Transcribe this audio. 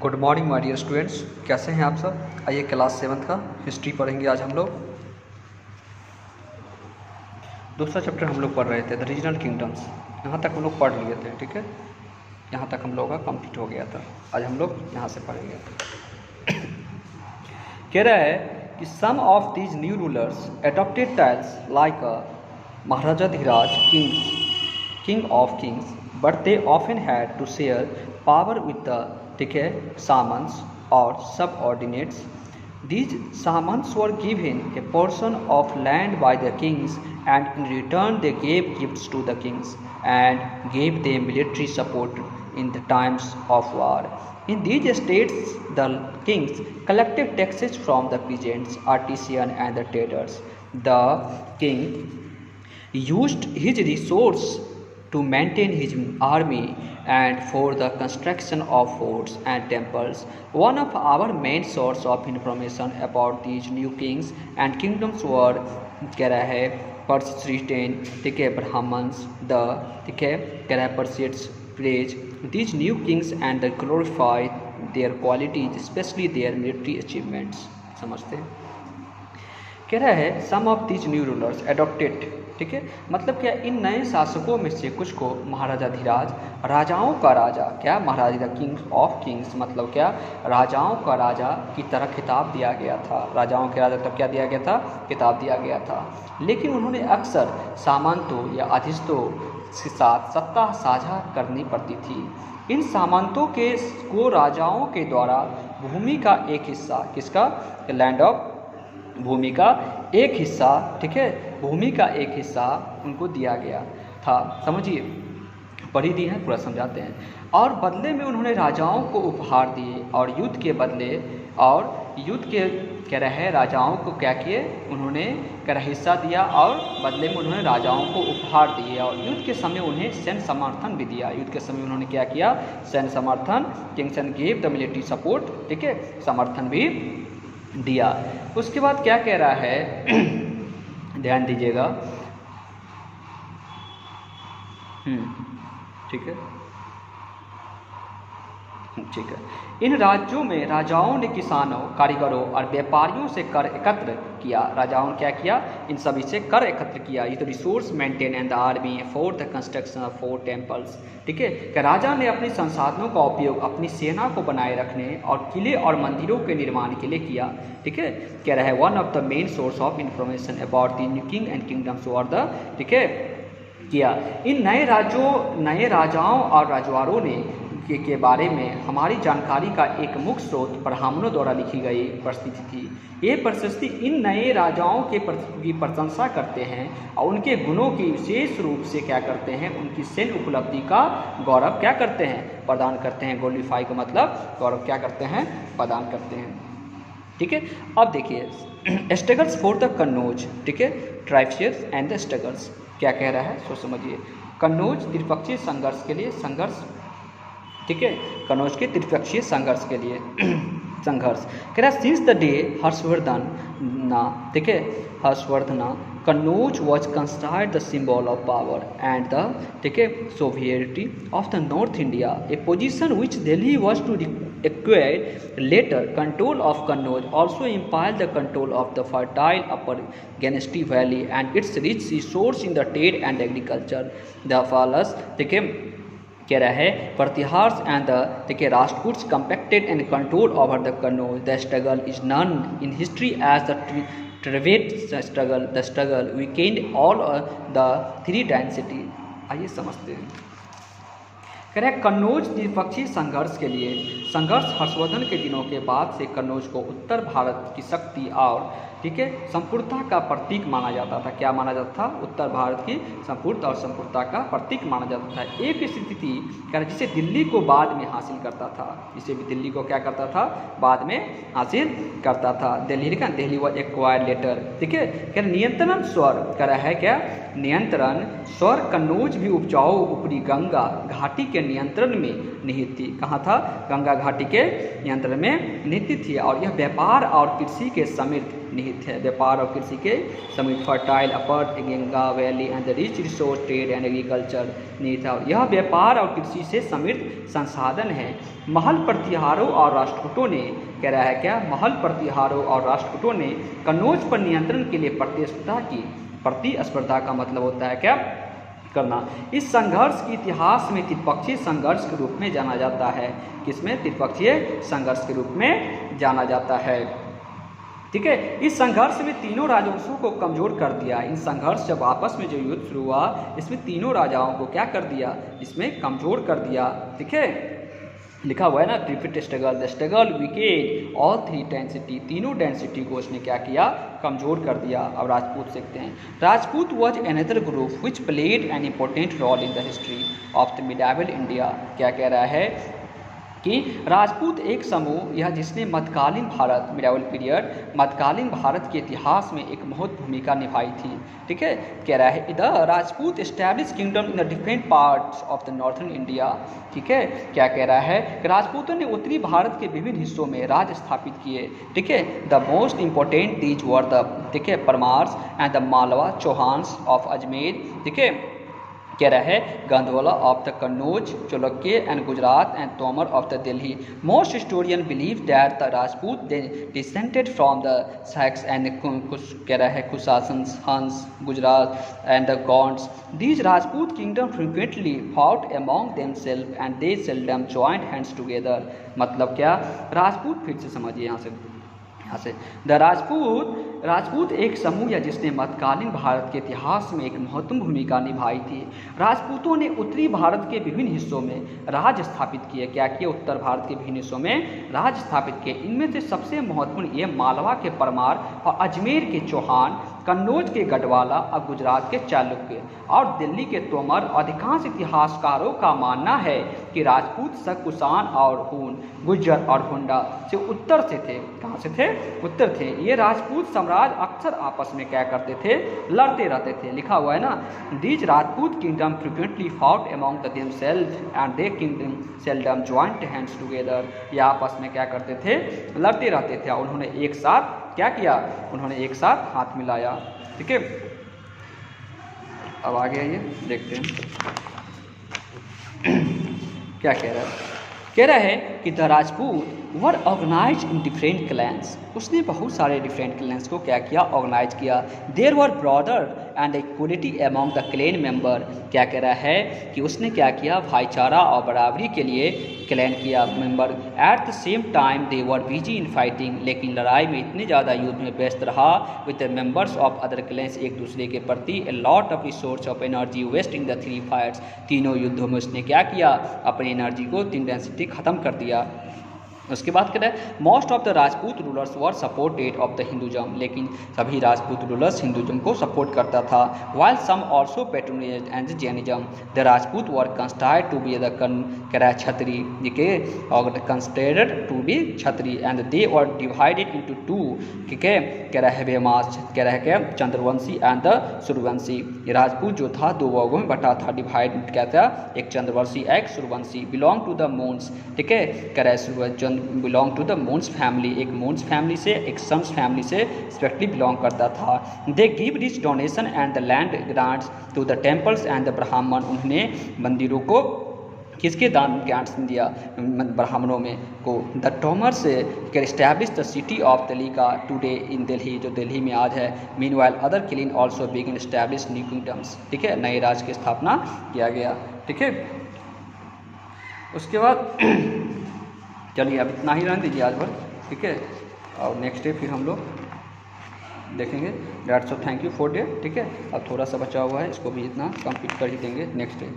Good morning my dear students, कैसे हैं आप सब। आइए क्लास 7 का हिस्ट्री पढ़ेंगे आज हम लोग। दूसरा चैप्टर हम लोग पढ़ रहे थे द रीजनल किंगडम्स। यहाँ तक हम लोग पढ़ लिए थे, ठीक है। यहाँ तक हम लोग का कंप्लीट हो गया था। आज हम लोग यहाँ से पढ़ेंगे। कह रहा है कि some of these new rulers adopted titles like Maharajadhiraj king of kings, but they often had to share power with the, ठीक है, सामंस और subordinates. These Samans were given a portion of land by the kings, and in return they gave gifts to the kings and gave them military support in the times of war. In these states, the kings collected taxes from the peasants, artisans, and the traders. The king used his resource to maintain his army and for the construction of forts and temples. One of our main source of information about these new kings and kingdoms were, कह रहा है, Persian, ठीक है, Brahmins, the, ठीक है, कह रहा है, Persians praise these new kings and glorify their qualities, especially their military achievements. समझते हैं। कह रहा है some of these new rulers adopted, ठीक है, मतलब क्या इन नए शासकों में से कुछ को महाराजा धीराज, राजाओं का राजा, क्या महाराजा किंग ऑफ किंग्स, मतलब क्या राजाओं का राजा की तरह खिताब दिया गया था। राजाओं के राजा तब क्या दिया गया था, खिताब दिया गया था। लेकिन उन्होंने अक्सर सामंतों या अधिस्थों के साथ सत्ता साझा करनी पड़ती थी। इन सामंतों को राजाओं के द्वारा भूमि का एक हिस्सा, किसका, लैंड ऑफ, भूमि का एक हिस्सा, ठीक है, भूमि का एक हिस्सा उनको दिया गया था। समझिए, पढ़ी दी है, पूरा समझाते हैं। और बदले में उन्होंने राजाओं को उपहार दिए और युद्ध के बदले, और युद्ध के, कह रहे हैं, राजाओं को क्या किए, उन्होंने कह रहा हिस्सा दिया और बदले में उन्होंने राजाओं को उपहार दिए और युद्ध के समय उन्हें सैन्य समर्थन भी दिया। युद्ध के समय उन्होंने क्या किया, सैन्य समर्थन, Kings and give the military support, ठीक है, समर्थन भी दिया। उसके बाद क्या कह रहा है, ध्यान दीजिएगा, ठीक है, ठीक है। इन राज्यों में राजाओं ने किसानों, कारीगरों और व्यापारियों से कर एकत्र किया। राजाओं ने क्या किया, इन सभी से कर एकत्र किया। ये तो resource maintain and the army for the construction of 4 temples, ठीक है, कि राजा ने अपने संसाधनों का उपयोग अपनी सेना को बनाए रखने और किले और मंदिरों के निर्माण के लिए किया, ठीक है। कह रहा है one of the main source of information about the new king and kingdoms were the, ठीक है, किया। इन नए राजाओं और राजवारों ने के बारे में हमारी जानकारी का एक मुख्य स्रोत ब्राह्मणों द्वारा लिखी गई प्रस्तुति थी। ये प्रशस्ति इन नए राजाओं की प्रशंसा करते हैं और उनके गुणों की विशेष रूप से क्या करते हैं, उनकी सैन्य उपलब्धि का गौरव क्या करते हैं, प्रदान करते हैं। ग्लोरीफाई का मतलब गौरव क्या करते हैं, प्रदान करते हैं, ठीक है। अब देखिए स्ट्रगल्स फॉर द कन्नौज, ठीक है, ट्राइब्स एंड द स्ट्रगल्स, क्या कह रहा है सो समझिए। कन्नौज त्रिपक्षीय संघर्ष के लिए संघर्ष, ठीक है, कन्नौज के त्रिपक्षीय संघर्ष के लिए संघर्ष, कह रहा है सिंस द डे हर्षवर्धन, ठीक है, Harshavardhana, Kannauj was considered the symbol of power and the, ठीक है, sovereignty of the north India, a position which Delhi was to acquired later. Control of Kannauj also implied the control of the fertile upper Ganesti valley and its rich resource in the trade and agriculture. The Falas, ठीक है, कह रहा है प्रतिहार and the, ठीक है, राष्ट्रकूट्स compacted and control over the Kannauj. The struggle is known in history as the Trivate struggle. The struggle weakened all the 3 dynasty. आइए समझते हैं। कह रहे हैं कन्नौज द्विपक्षीय संघर्ष के लिए संघर्ष हर्षवर्धन के दिनों के बाद से कन्नौज को उत्तर भारत की शक्ति और, ठीक है, संपूर्णता का प्रतीक माना जाता था। क्या माना जाता था, उत्तर भारत की संपूर्णता और संपूर्णता का प्रतीक माना जाता था। एक स्थिति थी जिसे दिल्ली को बाद में हासिल करता था, जिसे भी दिल्ली को क्या करता था, बाद में हासिल करता था। दिल्ली वो एक्वायर्ड लेटर, ठीक है। क्या नियंत्रण स्वर कर रहा है, क्या नियंत्रण स्वर कन्नौज भी उपजाऊ ऊपरी गंगा घाटी के नियंत्रण में निहित थी। कहाँ था, गंगा घाटी के नियंत्रण में निहित थी और यह व्यापार और कृषि के समेत निहित है। व्यापार और कृषि के समीप fertile upper Ganga valley and the rich resource trade and agriculture निहित है। यह व्यापार और कृषि से समृद्ध संसाधन है। महल प्रतिहारों और राष्ट्रकूटों ने कह रहा है क्या, महल प्रतिहारों और राष्ट्रकूटों ने कन्नौज पर नियंत्रण के लिए प्रतिस्पर्धा की। प्रतिस्पर्धा का मतलब होता है क्या, करना। इस संघर्ष के इतिहास में त्रिपक्षीय संघर्ष के रूप में जाना जाता है। किसमें, त्रिपक्षीय संघर्ष के रूप में जाना जाता है। ठीक है, इस संघर्ष में तीनों राजवंशों को कमजोर कर दिया। इन संघर्ष जब आपस में जो युद्ध शुरू हुआ, इसमें तीनों राजाओं को क्या कर दिया, इसमें कमजोर कर दिया। ठीक है, लिखा हुआ है ना, tripartite struggle, the struggle weakened all three dynasties, तीनों डेंसिटी को उसने क्या किया, कमजोर कर दिया। अब राजपूत सीखते हैं। Rajput was another group which played an important role in the history of the medieval India. क्या कह रहा है कि राजपूत एक समूह यह जिसने मध्यकालीन भारत, मिडाइवल पीरियड, मध्यकालीन भारत के इतिहास में एक महत्वपूर्ण भूमिका निभाई थी। ठीक है, कह रहा है the Rajput establish kingdom in the different parts of the northern India. ठीक है, क्या कह रहा है, राजपूतों ने उत्तरी भारत के विभिन्न हिस्सों में राज स्थापित किए। ठीक है, the most important these were the, ठीक है, Parmars and the Malwa Chauhans of Ajmer. ठीक है, कह रहा है Gahadavala of the Kannauj, Chalukya and Gujarat and Tomar of the Delhi. Most historian believe that the Rajput descended from the Sakas and कह रहा है Kushans, Huns, Gujarat and the Gonds. These Rajput kingdom frequently fought among themself and they seldom joined hands together. मतलब क्या, राजपूत, फिर से समझिए यहाँ से, द राजपूत एक समूह है जिसने मध्यकालीन भारत के इतिहास में एक महत्वपूर्ण भूमिका निभाई थी। राजपूतों ने उत्तरी भारत के विभिन्न हिस्सों में राज स्थापित किए। क्या किए, उत्तर भारत के विभिन्न हिस्सों में राज स्थापित किए। इनमें से सबसे महत्वपूर्ण ये मालवा के परमार और अजमेर के चौहान, कन्नौज के गढ़वाला और गुजरात के चालुक्य और दिल्ली के तोमर। अधिकांश इतिहासकारों का मानना है कि राजपूत कुषाण और हून, गुज्जर और हुंडा से उत्तर से थे। कहाँ से थे, उत्तर थे। ये राजपूत साम्राज्य अक्सर आपस में क्या करते थे, लड़ते रहते थे। लिखा हुआ है ना, these Rajput kingdom frequently fought among the themselves and they kingdom seldom joined hands together. ये आपस में क्या करते थे, लड़ते रहते थे। उन्होंने एक साथ क्या किया, उन्होंने एक साथ हाथ मिलाया। ठीक है, अब आगे आइए देखते हैं क्या कह रहा है। कह रहा है कि the Rajput were organised in different clans. उसने बहुत सारे डिफरेंट क्लैंस को क्या किया, ऑर्गेनाइज किया। There were broader and equality among the clan member. क्या कह रहा है कि उसने क्या किया, भाईचारा और बराबरी के लिए क्लैन किया member. At the same time they were busy in fighting. लेकिन लड़ाई में इतने ज़्यादा युद्ध में व्यस्त रहा with the members of other clans, एक दूसरे के प्रति। A lot of resource of energy waste in the three fights. तीनों युद्धों में उसने क्या किया, अपनी एनर्जी को, तीन डेंसिटी ख़त्म कर दिया। उसके बाद कहते हैं most of the Rajput rulers were supported of the Hinduism. लेकिन सभी राजपूत रूलर्स हिंदुज़म को सपोर्ट करता था। While some also patronage and Jainism. The Rajput were considered to be the कह रहा है क्षत्रिय, ठीक है, और considered to be Kshatriya and they were divided into two. ठीक है, कह रहा है वेमास, कह रहा है क्या, चंद्रवंशी एंड द सूर्यवंशी। राजपूत जो था दो वर्गों में बटा था, डिवाइड क्या था, एक चंद्रवंशी एक सूर्यवंशी। Belong to the moons. ठीक है, कह रहा है belong to the moons family, एक मून्स फैमिली से, एक सन्स फैमिली से स्पेक्टली बिलोंग करता था। They give rich donation and the land grants to the temples and the Brahmin. उन्होंने मंदिरों को किसके दान ग्रांट्स दिया, ब्राह्मणों में को। The Tomars can establish the city of Dhillika today in Delhi, जो दिल्ली में आज है। Meanwhile other killing also begin establish new kingdoms. ठीक है, नए राज्य की स्थापना किया गया। ठीक है, उसके बाद चलिए अब इतना ही रहने दीजिए आज भर। ठीक है, और नेक्स्ट डे फिर हम लोग देखेंगे। Dates of thank you for day. ठीक है, अब थोड़ा सा बचा हुआ है, इसको भी इतना कंप्लीट कर ही देंगे नेक्स्ट डे।